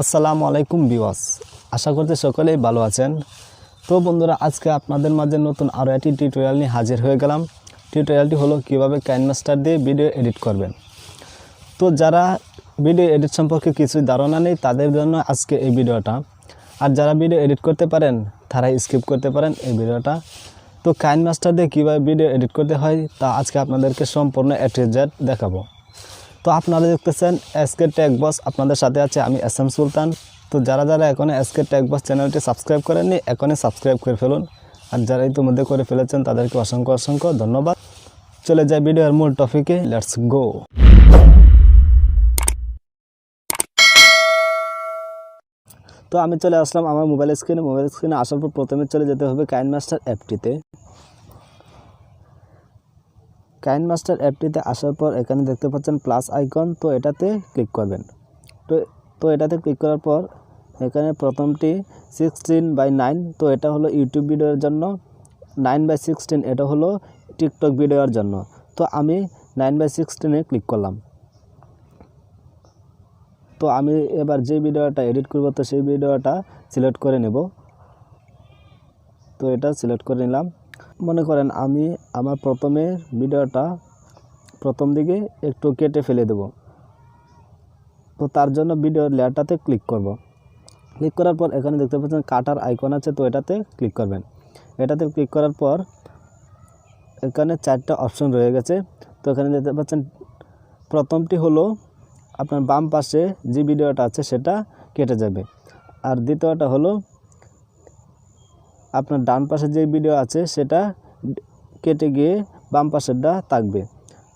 আসসালামু আলাইকুম ভিউয়ার্স, আশা করতে সকলেই ভালো আছেন। তো বন্ধুরা, আজকে আপনাদের মাঝে নতুন আরও একটি টিউটোরিয়াল নিয়ে হাজির হয়ে গেলাম। টিউটোরিয়ালটি হলো কিভাবে কাইনমাস্টার দিয়ে ভিডিও এডিট করবেন। তো যারা ভিডিও এডিট সম্পর্কে কিছুই ধারণা নেই তাদের জন্য আজকে এই ভিডিওটা, আর যারা ভিডিও এডিট করতে পারেন তারাই স্কিপ করতে পারেন এই ভিডিওটা। তো কাইনমাস্টার দিয়ে কীভাবে ভিডিও এডিট করতে হয় তা আজকে আপনাদেরকে সম্পূর্ণ A to Z দেখাবো। তো আপনারা দেখতেছেন এসকে টেক বস, আপনাদের সাথে আছে আমি এসএম সুলতান। তো যারা এখনও এসকে টেক বস চ্যানেলটি সাবস্ক্রাইব করেননি এখনই সাবস্ক্রাইব করে ফেলুন, আর যারা ইতিমধ্যে করে ফেলেছেন তাদেরকে অসংখ্য ধন্যবাদ। চলে যায় ভিডিওর মূল টপিকে, লেটস গো। তো আমি চলে আসলাম আমার মোবাইল স্ক্রিনে আসার পর প্রথমে চলে যেতে হবে কাইনমাস্টার অ্যাপটিতে। কাইনমাস্টার অ্যাপটিতে আসার পর এখানে দেখতে পাচ্ছেন প্লাস আইকন, তো এটাতে ক্লিক করবেন। তো এটাতে ক্লিক করার পর এখানে প্রথমটি 16:9, তো এটা হলো ইউটিউব ভিডিওর জন্য। 9:16 এটা হলো টিকটক ভিডিওর জন্য। তো আমি 9:16 ক্লিক করলাম। তো আমি এবার যে ভিডিওটা এডিট করব তো সেই ভিডিওটা সিলেক্ট করে নেব। তো এটা সিলেক্ট করে নিলাম। মনে করেন আমি আমার প্রথমের ভিডিওটা প্রথম দিকে একটু কেটে ফেলে দেব। তো তার জন্য ভিডিওর লেয়ারটাতে ক্লিক করব। ক্লিক করার পর এখানে দেখতে পাচ্ছেন কাটার আইকন আছে, তো এটাতে ক্লিক করবেন। এটাতে ক্লিক করার পর এখানে 4টা অপশন রয়ে গেছে। তো এখানে দেখতে পাচ্ছেন প্রথমটি হলো আপনার বাম পাশে যে ভিডিওটা আছে সেটা কেটে যাবে, আর দ্বিতীয়টা হলো আপনার ডান পাশে যে ভিডিও আছে সেটা কেটে গিয়ে বাম পাশেরটা থাকবে,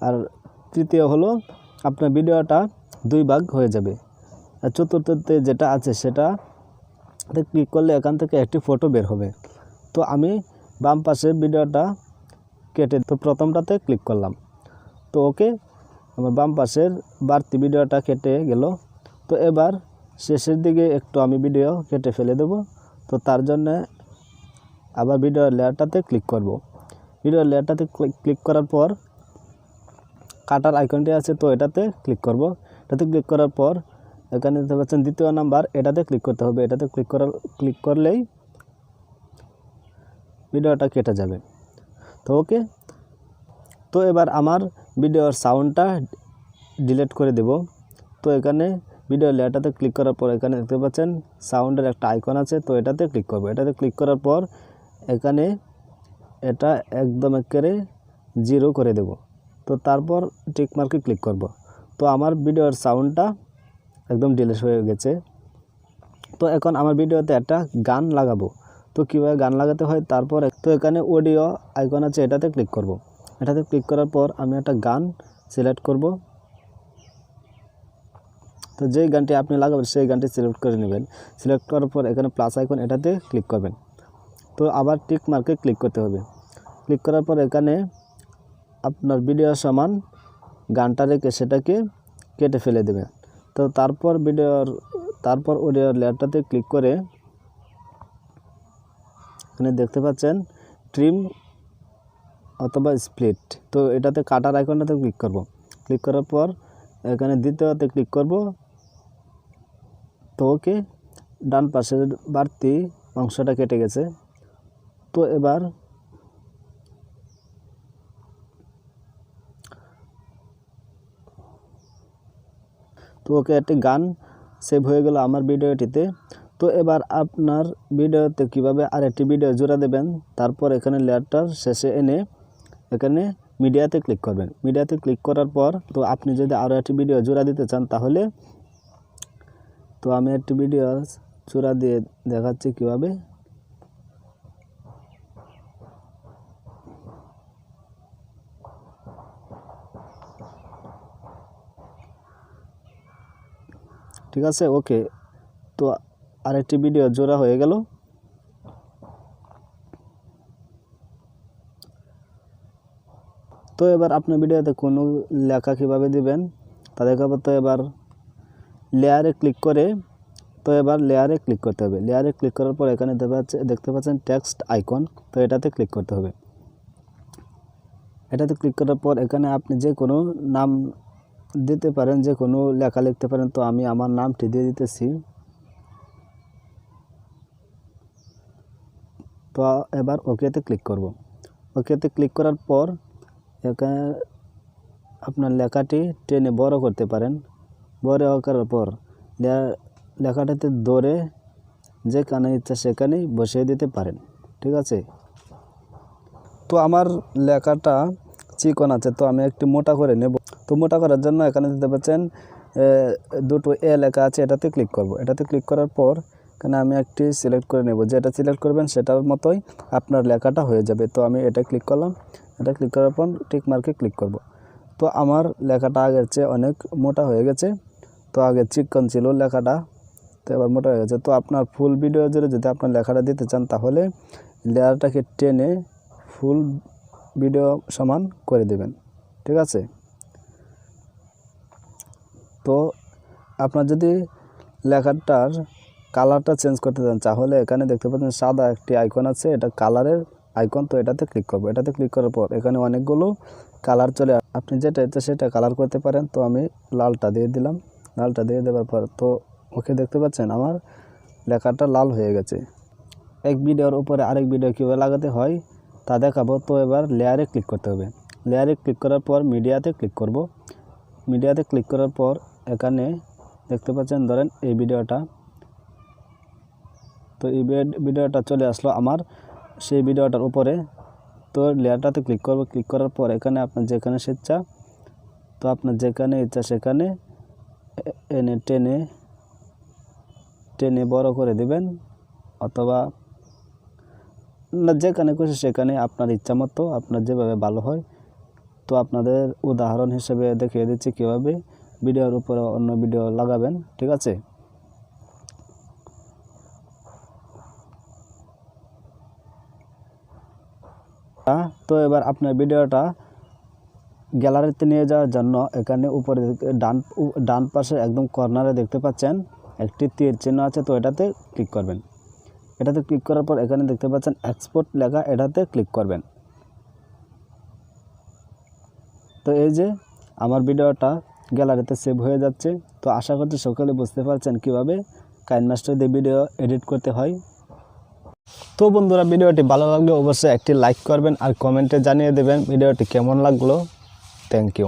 আর তৃতীয় হলো আপনার ভিডিওটা 2 ভাগ হয়ে যাবে। আর চতুর্থতে যেটা আছে সেটাতে ক্লিক করলে এখান থেকে একটি ফটো বের হবে। তো আমি বাম পাশের ভিডিওটা কেটে তো প্রথমটাতে ক্লিক করলাম। তো ওকে, আমার বাম পাশের বাড়তি ভিডিওটা কেটে গেল। তো এবার শেষের দিকে একটু আমি ভিডিও কেটে ফেলে দেব। তো তার জন্য আবার ভিডিওর লেয়ারটাতে ক্লিক করব। ভিডিওর লেয়ারটাতে ক্লিক করার পর কাটার আইকনটি আছে, তো এটাতে ক্লিক করব। এটাতে ক্লিক করার পর এখানে দেখতে পাচ্ছেন দ্বিতীয় নাম্বার, এটাতে ক্লিক করতে হবে। এটাতে ক্লিক করলেই ভিডিওটা কেটে যাবে। তো ওকে, তো এবার আমার ভিডিওর সাউন্ডটা ডিলিট করে দেব। তো এখানে ভিডিও লেয়ারটাতে ক্লিক করার পর এখানে দেখতে পাচ্ছেন সাউন্ডের একটা আইকন আছে, তো এটাতে ক্লিক করব। এটাতে ক্লিক করার পর এখানে এটা একদম একেবারে 0 করে দেব। তো তারপর টিক মার্কে ক্লিক করব। তো আমার ভিডিওর সাউন্ডটা একদম ডিলিট হয়ে গেছে। তো এখন আমার ভিডিওতে একটা গান লাগাবো। তো কীভাবে গান লাগাতে হয় তারপর তো এখানে অডিও আইকন আছে, এটাতে ক্লিক করব। এটাতে ক্লিক করার পর আমি একটা গান সিলেক্ট করব। তো যেই গানটি আপনি লাগাবেন সেই গানটি সিলেক্ট করে নেবেন। সিলেক্ট করার পর এখানে প্লাস আইকন, এটাতে ক্লিক করবেন। তো আবার টিক মার্কে ক্লিক করতে হবে। ক্লিক করার পর এখানে আপনার ভিডিও সমান গানটা রেখে সেটাকে কেটে ফেলে দেবেন। তো তারপর অডিওর লেয়ারটাতে ক্লিক করে এখানে দেখতে পাচ্ছেন ট্রিম অথবা স্প্লিট, তো এটাতে কাটার আইকনটাতে ক্লিক করব। ক্লিক করার পর এখানে দ্বিতীয়তে ক্লিক করব। তো ওকে, ডান পাশের বাড়তি অংশটা কেটে গেছে। তো এবার তো ওকে, একটি গান সেভ হয়ে গেল আমার ভিডিওটিতে। তো এবার আপনার ভিডিওতে কিভাবে আরেকটি ভিডিও জোড়া দেবেন, তারপর এখানে লেয়ারটার শেষে এনে এখানে মিডিয়াতে ক্লিক করবেন। মিডিয়াতে ক্লিক করার পর তো আপনি যদি আরও একটি ভিডিও জোড়া দিতে চান তাহলে তো আমি একটি ভিডিও জোড়া দিয়ে দেখাচ্ছি কিভাবে। ঠিক আছে, ওকে, তো আরেকটি ভিডিও জোড়া হয়ে গেল। তো এবার আপনার ভিডিওতে কোনো লেখা কীভাবে দিবেন তা দেখাবো। তো এবার লেয়ারে ক্লিক করে এবার লেয়ারে ক্লিক করতে হবে। লেয়ারে ক্লিক করার পর এখানে দেখতে পাচ্ছেন টেক্সট আইকন, তো এটাতে ক্লিক করতে হবে। এটাতে ক্লিক করার পর এখানে আপনি যে কোনো নাম দিতে পারেন, যে কোনো লেখা লিখতে পারেন। তো আমি আমার নামটি দিয়ে দিতেছি। তো এবার ওকেতে ক্লিক করব। ওকেতে ক্লিক করার পর এখানে আপনার লেখাটি টেনে বড় করতে পারেন। বড় করার পর লেখাটাতে ধরে যেখানে ইচ্ছা সেখানেই বসিয়ে দিতে পারেন। ঠিক আছে। তো আমার লেখাটা চিকন আছে, তো আমি একটু মোটা করে নেব। তো মোটা করার জন্য এখানে দিতে পাচ্ছেন দুটো এ লেখা আছে, এটাতে ক্লিক করব। এটাতে ক্লিক করার পর এখানে আমি একটি সিলেক্ট করে নেব। যেটা সিলেক্ট করবেন সেটার মতোই আপনার লেখাটা হয়ে যাবে। তো আমি এটা ক্লিক করলাম। এটা ক্লিক করার পর টিক মার্কে ক্লিক করব। তো আমার লেখাটা আগের চেয়ে অনেক মোটা হয়ে গেছে। তো আগে চিকন ছিল লেখাটা, তো এবার মোটা হয়ে গেছে। তো আপনার ফুল ভিডিও জুড়ে যদি আপনার লেখাটা দিতে চান তাহলে লেয়ারটাকে টেনে ফুল ভিডিও সমান করে দেবেন। ঠিক আছে। তো আপনার যদি লেখাটার কালারটা চেঞ্জ করতে চান তাহলে এখানে দেখতে পাচ্ছেন সাদা একটি আইকন আছে, এটা কালারের আইকন। তো এটাতে ক্লিক করব। এটাতে ক্লিক করার পর এখানে অনেকগুলো কালার চলে, আপনি যেটা ইচ্ছা সেটা কালার করতে পারেন। তো আমি লালটা দিয়ে দিলাম। লালটা দিয়ে দেওয়ার পর তো ওকে দেখতে পাচ্ছেন আমার লেখাটা লাল হয়ে গেছে। এক ভিডিওর উপরে আরেক ভিডিও কীভাবে লাগাতে হয় তা দেখাবো। তো এবার লেয়ারে ক্লিক করতে হবে। লেয়ারে ক্লিক করার পর মিডিয়াতে ক্লিক করব। মিডিয়াতে ক্লিক করার পর এখানে দেখতে পাচ্ছেন ধরেন এই ভিডিওটা, তো এই ভিডিওটা চলে আসলো আমার সেই ভিডিওটার উপরে। তো লেয়ারটাতে ক্লিক করব। ক্লিক করার পর এখানে আপনার যেখানে ইচ্ছা, তো আপনার যেখানে ইচ্ছা সেখানে এনে টেনে টেনে বড় করে দিবেন, অথবা না যেখানে খুশি সেখানে আপনার ইচ্ছা মতো আপনার যেভাবে ভালো হয়। তো আপনাদের উদাহরণ হিসেবে দেখিয়ে দিচ্ছি কীভাবে ভিডিওর উপরে অন্য ভিডিও লাগাবেন। ঠিক আছে। তো এবার আপনার ভিডিওটা গ্যালারিতে নিয়ে যাওয়ার জন্য এখানে উপরে ডান পাশে একদম কর্নারে দেখতে পাচ্ছেন একটি তীর চিহ্ন আছে, তো এটাতে ক্লিক করবেন। এটাতে ক্লিক করার পর এখানে দেখতে পাচ্ছেন এক্সপোর্ট লেখা, এটাতে ক্লিক করবেন। তো এই যে আমার ভিডিওটা গ্যালারিতে সেভ হয়ে যাচ্ছে। তো আশা করছি সকলে বুঝতে পারছেন কীভাবে কাইনমাস্টার দিয়ে ভিডিও এডিট করতে হয়। তো বন্ধুরা, ভিডিওটি ভালো লাগলে অবশ্যই একটি লাইক করবেন আর কমেন্টে জানিয়ে দেবেন ভিডিওটি কেমন লাগলো। Thank you.